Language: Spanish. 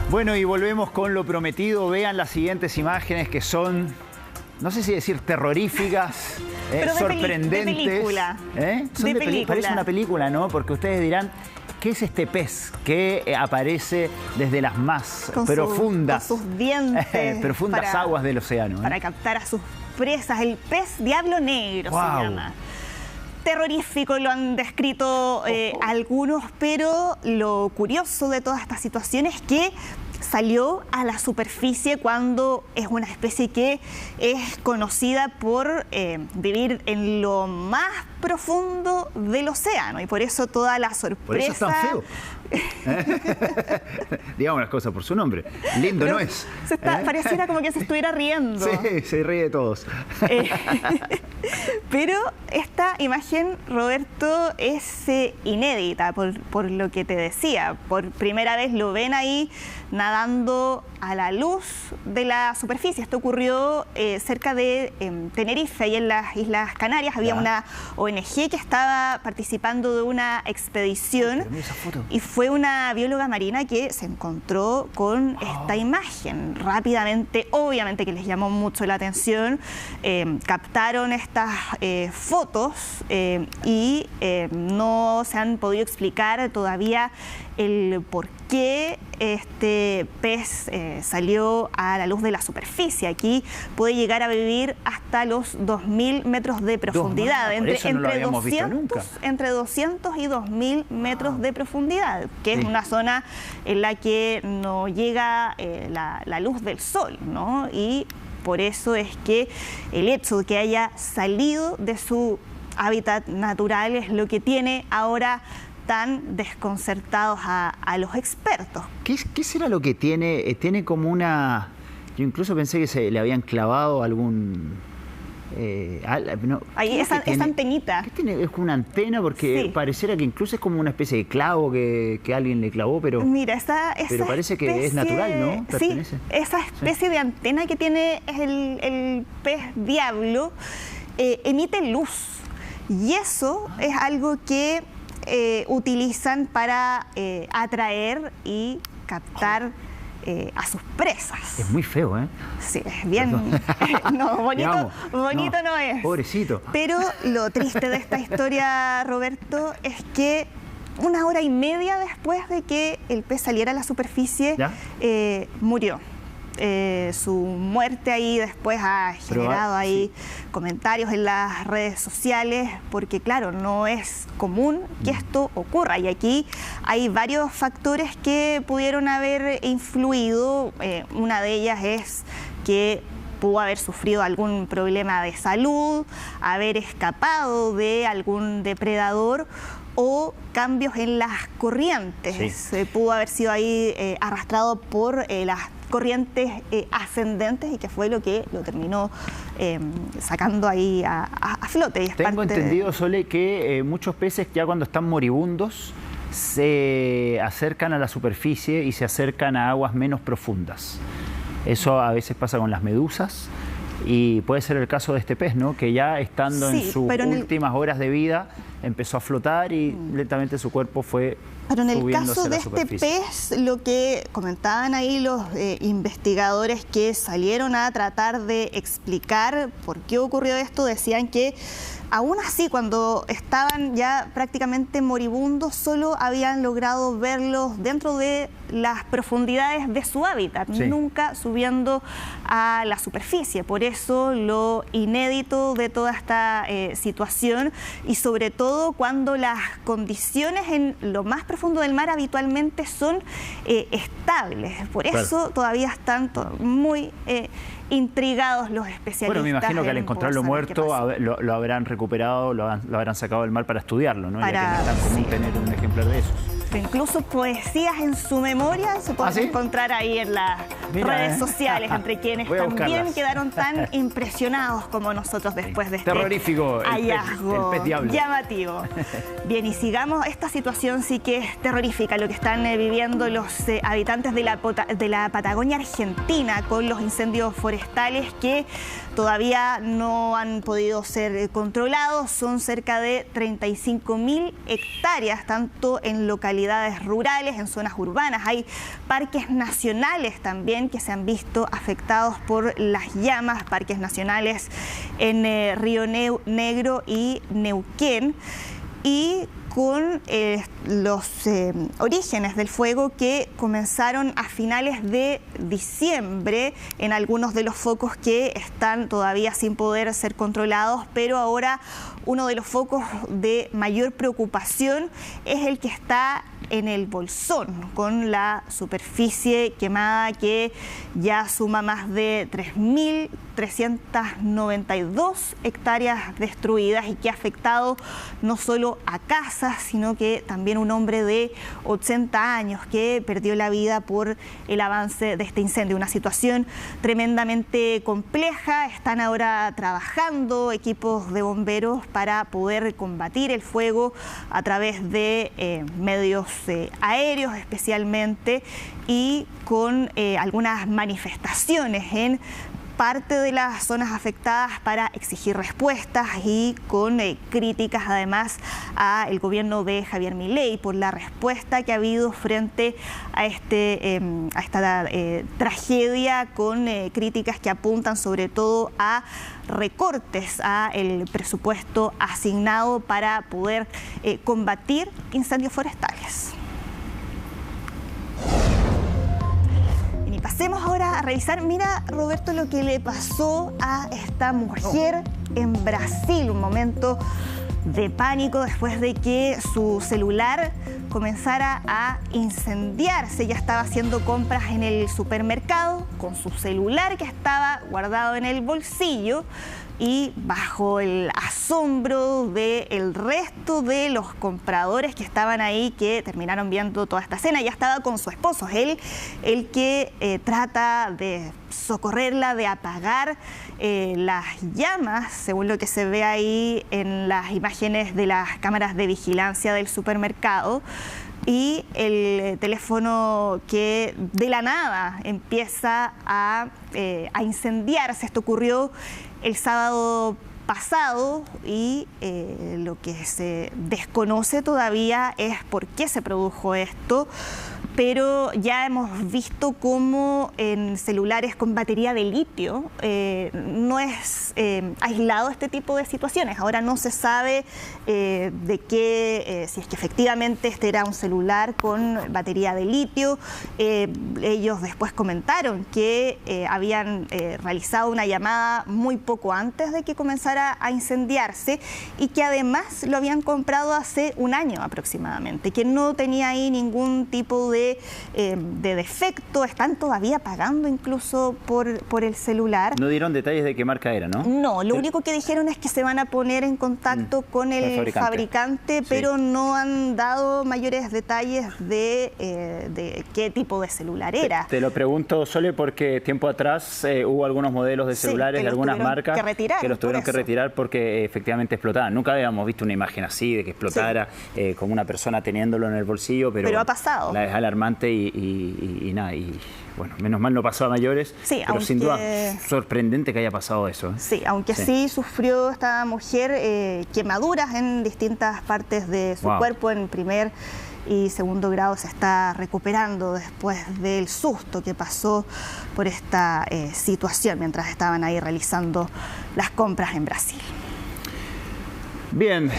Bueno, y volvemos con lo prometido. Vean las siguientes imágenes que son, no sé si decir terroríficas, sorprendentes. De película. Son de película. Parece una película, ¿no? Porque ustedes dirán, ¿qué es este pez que aparece desde las más profundas, con sus dientes profundas aguas del océano? Para captar a sus presas. El pez diablo negro se llama. Terrorífico lo han descrito algunos, pero lo curioso de toda esta situación es que salió a la superficie cuando es una especie que es conocida por vivir en lo más profundo del océano, y por eso toda la sorpresa. Por eso es tan feo. Digamos las cosas por su nombre. Lindo pero no es. Pareciera como que se estuviera riendo. Sí, se ríe de todos. Pero esta imagen, Roberto, es inédita, por lo que te decía. Por primera vez lo ven ahí nadando a la luz de la superficie. Esto ocurrió cerca de Tenerife, ahí en las Islas Canarias. Había una ONG que estaba participando de una expedición y fue una bióloga marina que se encontró con esta imagen. Rápidamente, obviamente que les llamó mucho la atención, captaron estas fotos y no se han podido explicar todavía el por qué este pez salió a la luz de la superficie. Aquí puede llegar a vivir hasta los 2000 metros de profundidad, entre 200 y 2000 metros de profundidad, que es una zona en la que no llega la luz del sol, ¿no? Y por eso es que el hecho de que haya salido de su hábitat natural es lo que tiene ahora tan desconcertados a los expertos. ¿Qué será lo que tiene? Tiene como una... Yo incluso pensé que se le habían clavado algún... ahí esa antenita. ¿Qué tiene? Es como una antena, porque pareciera que incluso es como una especie de clavo que alguien le clavó, pero... Mira, esa pero parece especie, que es natural, ¿no? ¿Pertenece? Sí, esa especie de antena que tiene el pez diablo emite luz. Y eso es algo que utilizan para atraer y captar a sus presas. Es muy feo, ¿eh? Sí, es bien... No, bonito no es. Pobrecito. Pero lo triste de esta historia, Roberto, es que 1 hora y media después de que el pez saliera a la superficie, murió. Su muerte ahí después ha generado ahí comentarios en las redes sociales, porque claro, no es común que esto ocurra, y aquí hay varios factores que pudieron haber influido. Una de ellas es que pudo haber sufrido algún problema de salud, haber escapado de algún depredador o cambios en las corrientes. Pudo haber sido ahí arrastrado por las corrientes ascendentes, y que fue lo que lo terminó sacando ahí a flote. Y tengo entendido, Sole, que muchos peces ya cuando están moribundos se acercan a la superficie y se acercan a aguas menos profundas. Eso a veces pasa con las medusas, y puede ser el caso de este pez, ¿no? Que ya estando en sus últimas horas de vida empezó a flotar y lentamente su cuerpo fue Pero en el caso subiéndose de este pez, lo que comentaban ahí los investigadores que salieron a tratar de explicar por qué ocurrió esto, decían que aún así, cuando estaban ya prácticamente moribundos, solo habían logrado verlos dentro de las profundidades de su hábitat, nunca subiendo a la superficie. Por eso lo inédito de toda esta situación, y sobre todo cuando las condiciones en lo más profundo del mar habitualmente son estables. Por eso todavía están muy intrigados los especialistas. Bueno, me imagino que al encontrarlo muerto lo habrán recuperado, lo habrán sacado del mar para estudiarlo, ¿no? Ya que no es tan común tener un ejemplar de esos. Incluso poesías en su memoria se pueden encontrar ahí en las redes sociales, entre quienes también quedaron tan impresionados como nosotros después de este hallazgo el pez diablo llamativo. Bien, y sigamos. Esta situación sí que es terrorífica, lo que están viviendo los habitantes de la Patagonia Argentina con los incendios forestales que todavía no han podido ser controlados. Son cerca de 35.000 hectáreas, tanto en localidades localidades rurales, en zonas urbanas. Hay parques nacionales también que se han visto afectados por las llamas, parques nacionales en Río Negro y Neuquén, y con los orígenes del fuego que comenzaron a finales de diciembre en algunos de los focos que están todavía sin poder ser controlados, pero ahora uno de los focos de mayor preocupación es el que está en el Bolsón, con la superficie quemada que ya suma más de 3.392 hectáreas destruidas y que ha afectado no solo a casas, sino que también un hombre de 80 años que perdió la vida por el avance de este incendio. Una situación tremendamente compleja. Están ahora trabajando equipos de bomberos para poder combatir el fuego a través de medios aéreos especialmente, y con algunas manifestaciones en parte de las zonas afectadas para exigir respuestas, y con críticas además al gobierno de Javier Milei por la respuesta que ha habido frente a esta tragedia, con críticas que apuntan sobre todo a recortes al presupuesto asignado para poder combatir incendios forestales. Y pasemos ahora a revisar, mira Roberto, lo que le pasó a esta mujer en Brasil, un momento de pánico después de que su celular comenzara a incendiarse. Ella estaba haciendo compras en el supermercado con su celular que estaba guardado en el bolsillo, y bajo el asombro del resto de los compradores que estaban ahí, que terminaron viendo toda esta escena. Ella estaba con su esposo, él el que trata de socorrerla, de apagar las llamas, según lo que se ve ahí en las imágenes de las cámaras de vigilancia del supermercado. Y el teléfono que de la nada empieza a incendiarse. Esto ocurrió el sábado pasado, y lo que se desconoce todavía es por qué se produjo esto, pero ya hemos visto cómo en celulares con batería de litio no es aislado este tipo de situaciones. Ahora no se sabe de qué, si es que efectivamente este era un celular con batería de litio. Ellos después comentaron que habían realizado una llamada muy poco antes de que comenzara a incendiarse, y que además lo habían comprado hace un año aproximadamente, que no tenía ahí ningún tipo de defecto. Están todavía pagando incluso por el celular. No dieron detalles de qué marca era, ¿no? No, lo único que dijeron es que se van a poner en contacto con el fabricante, pero no han dado mayores detalles de qué tipo de celular era. Te lo pregunto, Sole, porque tiempo atrás hubo algunos modelos de celulares de algunas marcas que los tuvieron que retirar porque efectivamente explotaban. Nunca habíamos visto una imagen así, de que explotara con una persona teniéndolo en el bolsillo, pero ha pasado. Es alarmante y nada, y bueno, menos mal no pasó a mayores, pero sin duda sorprendente que haya pasado eso. Sí, aunque sí sufrió esta mujer quemaduras en distintas partes de su cuerpo. En primer y segundo grado se está recuperando después del susto que pasó por esta situación mientras estaban ahí realizando las compras en Brasil. Bien.